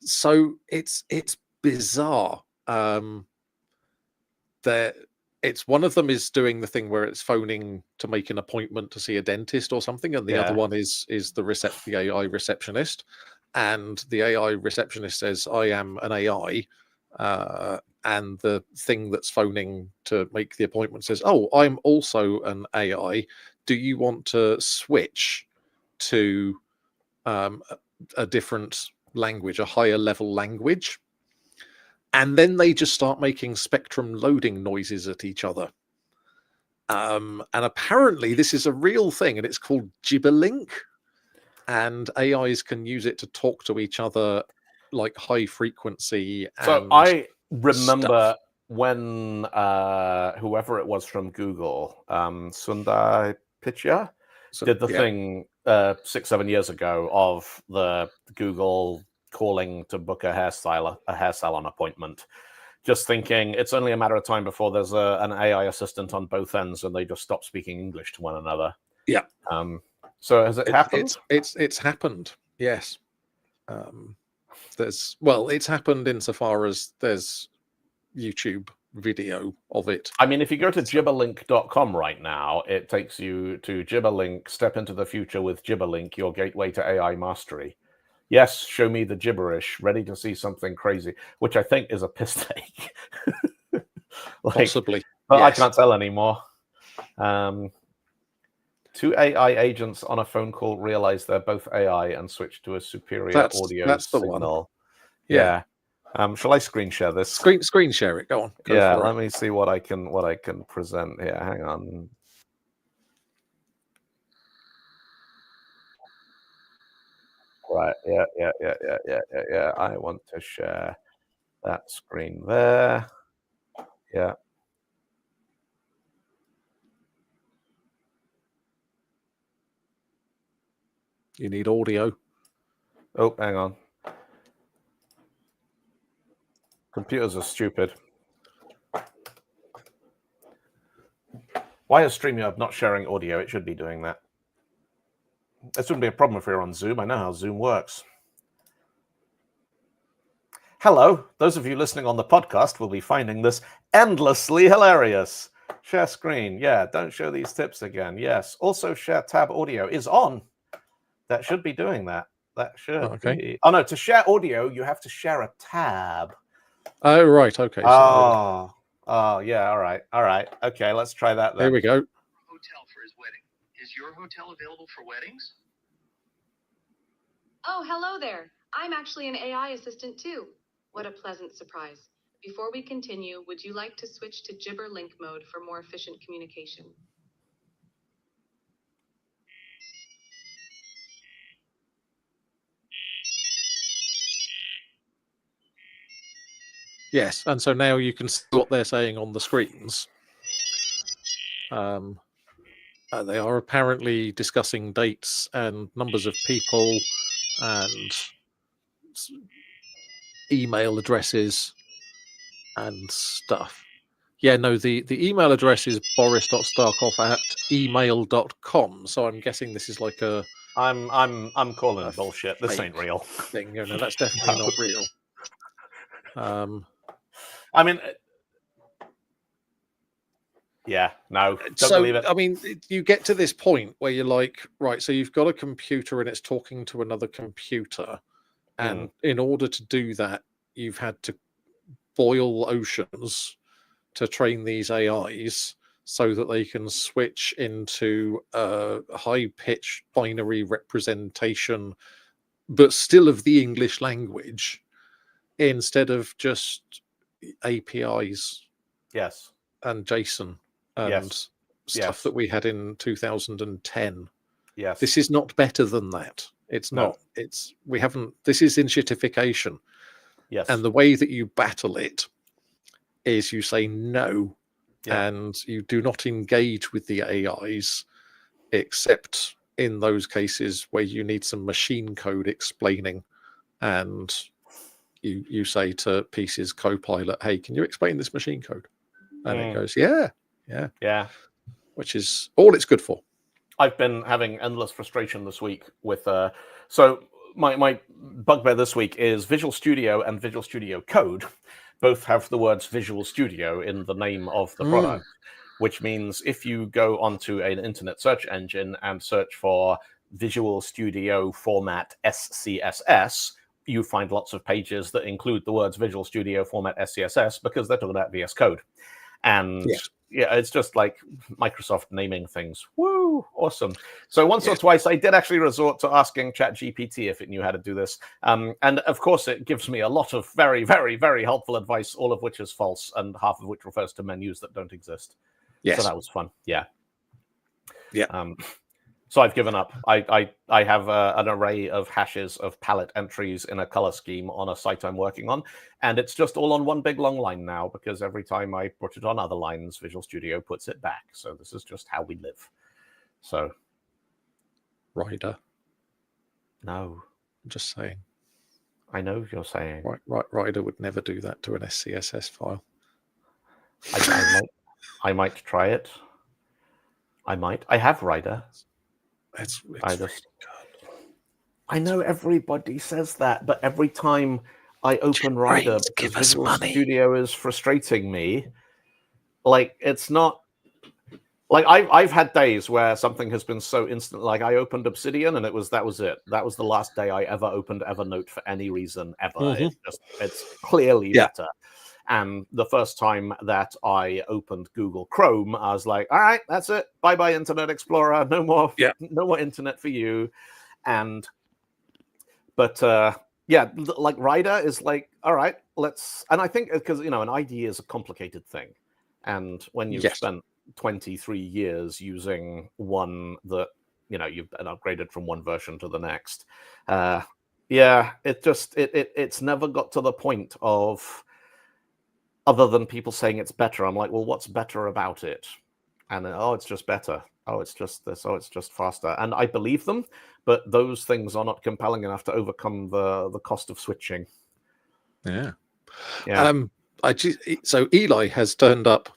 So it's bizarre. It's one of them is doing the thing where it's phoning to make an appointment to see a dentist or something, and the other one is the AI receptionist, and the AI receptionist says, "I am an AI," and the thing that's phoning to make the appointment says, "Oh, I'm also an AI. Do you want to switch to a different language, a higher level language?" And then they just start making spectrum loading noises at each other. And apparently this is a real thing, and it's called Gibberlink. And AIs can use it to talk to each other like high frequency. So I remember when whoever it was from Google, Sundar Pichai, did the thing 6-7 years ago of the Google calling to book a hair salon appointment, just thinking it's only a matter of time before there's an AI assistant on both ends and they just stop speaking English to one another. Yeah. So has it happened? It's happened. Yes. It's happened insofar as there's YouTube video of it. I mean, if you go to gibberlink.com right now, it takes you to Gibberlink, step into the future with Gibberlink, your gateway to AI mastery. Yes, show me the gibberish, ready to see something crazy, which I think is a piss take. Possibly. But yes. I can't tell anymore. 2 AI agents on a phone call realize they're both AI and switch to a superior audio that's the signal. one. Yeah. Shall I screen share this? Screen share it. Go on. Go for let it. me see what I can present here. Hang on. Right. Yeah. I want to share that screen there. Yeah. You need audio. Oh, hang on. Computers are stupid. Why is StreamYard not sharing audio? It should be doing that. This wouldn't be a problem if we were on Zoom. I know how Zoom works. Hello. Those of you listening on the podcast will be finding this endlessly hilarious. Share screen. Yeah, don't show these tips again. Yes. Also, share tab audio is on. That should be doing that. That should be. Oh, no. To share audio, you have to share a tab. Oh, right. Okay. Oh, yeah. All right. Okay, let's try that then. Here we go. Hotel for his wedding. Is your hotel available for weddings? Oh, hello there. I'm actually an AI assistant too. What a pleasant surprise. Before we continue, would you like to switch to Gibberlink mode for more efficient communication? Yes, and so now you can see what they're saying on the screens. They are apparently discussing dates and numbers of people and email addresses and stuff. Yeah, no, the email address is boris.starkov@email.com. So I'm guessing this is like a. I'm calling it bullshit. This ain't real thing. No, that's definitely not real. I mean, yeah, no, don't believe it. I mean, you get to this point where you're like, right, so you've got a computer and it's talking to another computer. And in order to do that, you've had to boil oceans to train these AIs so that they can switch into a high-pitched binary representation, but still of the English language, instead of just APIs. Yes. And JSON and stuff that we had in 2010. Yes. This is not better than that. It's not. This is enshittification. Yes. And the way that you battle it is you say no, and you do not engage with the AIs, except in those cases where you need some machine code explaining, and you say to Pieces Copilot, hey, can you explain this machine code? And it goes, yeah. Which is all it's good for. I've been having endless frustration this week with so my bugbear this week is Visual Studio and Visual Studio Code both have the words Visual Studio in the name of the product, which means if you go onto an internet search engine and search for Visual Studio format SCSS, you find lots of pages that include the words Visual Studio format SCSS because they're talking about VS Code. And it's just like Microsoft naming things. Woo, awesome. So once or twice, I did actually resort to asking ChatGPT if it knew how to do this. And of course, it gives me a lot of very, very, very helpful advice, all of which is false and half of which refers to menus that don't exist. Yes. So that was fun. Yeah. Yeah. So I've given up. I have an array of hashes of palette entries in a color scheme on a site I'm working on, and it's just all on one big long line now because every time I put it on other lines, Visual Studio puts it back. So this is just how we live. So, Rider. No, I'm just saying. I know you're saying. Right, Rider would never do that to an SCSS file. I might try it. I might. I have Rider. It's I really just. good. I know everybody says that, but every time I open Rider, JetBrains, give because us Visual money. Studio is frustrating me. Like, it's not. Like, I've had days where something has been so instant. Like, I opened Obsidian and that was it. That was the last day I ever opened Evernote for any reason ever. Mhm. It's clearly Yeah. better. And the first time that I opened Google Chrome, I was like, all right, that's it. Bye bye, Internet Explorer. No more internet for you. But like Rider is like, all right, let's. And I think because, an IDE is a complicated thing. And when you've Yes. spent 23 years using one that, you've been upgraded from one version to the next, it's never got to the point of, other than people saying it's better. I'm like, well, what's better about it? And it's just better. Oh, it's just this. Oh, it's just faster. And I believe them, but those things are not compelling enough to overcome the cost of switching. Yeah. Yeah. So Eli has turned up.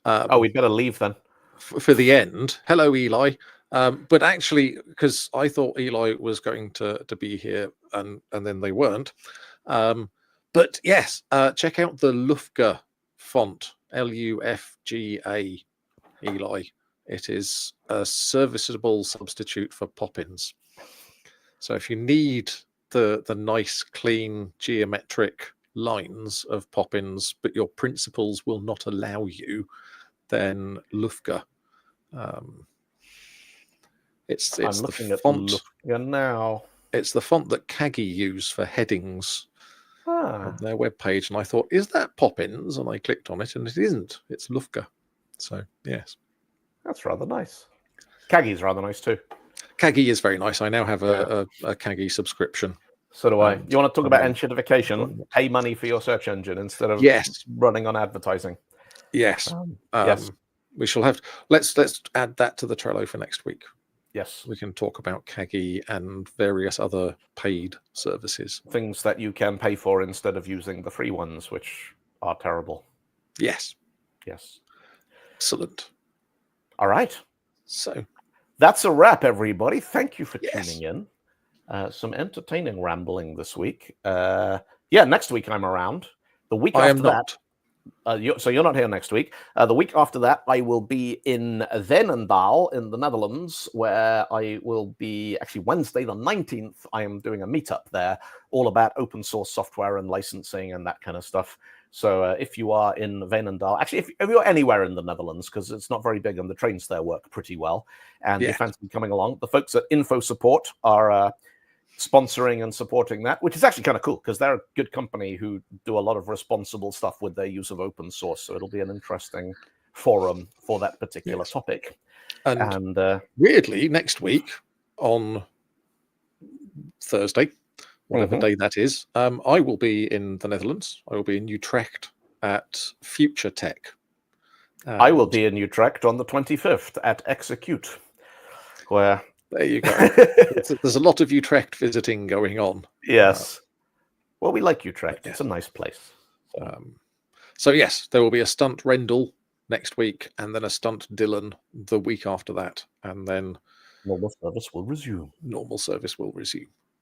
We'd better leave then. For the end. Hello, Eli. But actually, because I thought Eli was going to be here, and then they weren't. But yes, check out the Lufga font, Lufga, Eli. It is a serviceable substitute for Poppins. So if you need the nice, clean, geometric lines of Poppins, but your principles will not allow you, then Lufga. It's I'm the looking at font. Lufga now. It's the font that Kagi use for headings on Ah, their webpage, and I thought, is that Poppins? And I clicked on it, and it isn't. It's Lufga. So yes, that's rather nice. Kagi's rather nice too. Kagi is very nice. I now have a Kagi subscription. So do I. You want to talk about I- enshittification? Pay money for your search engine instead of Yes. running on advertising. Yes. Yes. We shall have. Let's add that to the Trello for next week. Yes. We can talk about Kagi and various other paid services. Things that you can pay for instead of using the free ones, which are terrible. Yes. Yes. Excellent. All right. So that's a wrap, everybody. Thank you for Yes. tuning in. Some entertaining rambling this week. Next week I'm around. The week I after am that, not. so you're not here next week. The week after that, I will be in Veenendaal in the Netherlands, where I will be actually Wednesday the 19th. I am doing a meetup there, all about open source software and licensing and that kind of stuff. So if you are in Veenendaal, actually, if you're anywhere in the Netherlands, because it's not very big and the trains there work pretty well, and you fancy coming along, the folks at Info Support are sponsoring and supporting that, which is actually kind of cool because they're a good company who do a lot of responsible stuff with their use of open source. So it'll be an interesting forum for that particular topic. And weirdly, next week on Thursday, whatever day that is, I will be in the Netherlands. I will be in Utrecht at Future Tech. I will be in Utrecht on the 25th at Execute, where... There you go. There's a lot of Utrecht visiting going on. Yes. Well, we like Utrecht. It's a nice place. So yes, there will be a stunt Rendle next week, and then a stunt Dylan the week after that, and then normal service will resume.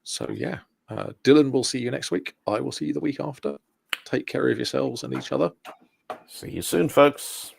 So yeah, Dylan will see you next week. I will see you the week after. Take care of yourselves and each other. See you soon, folks.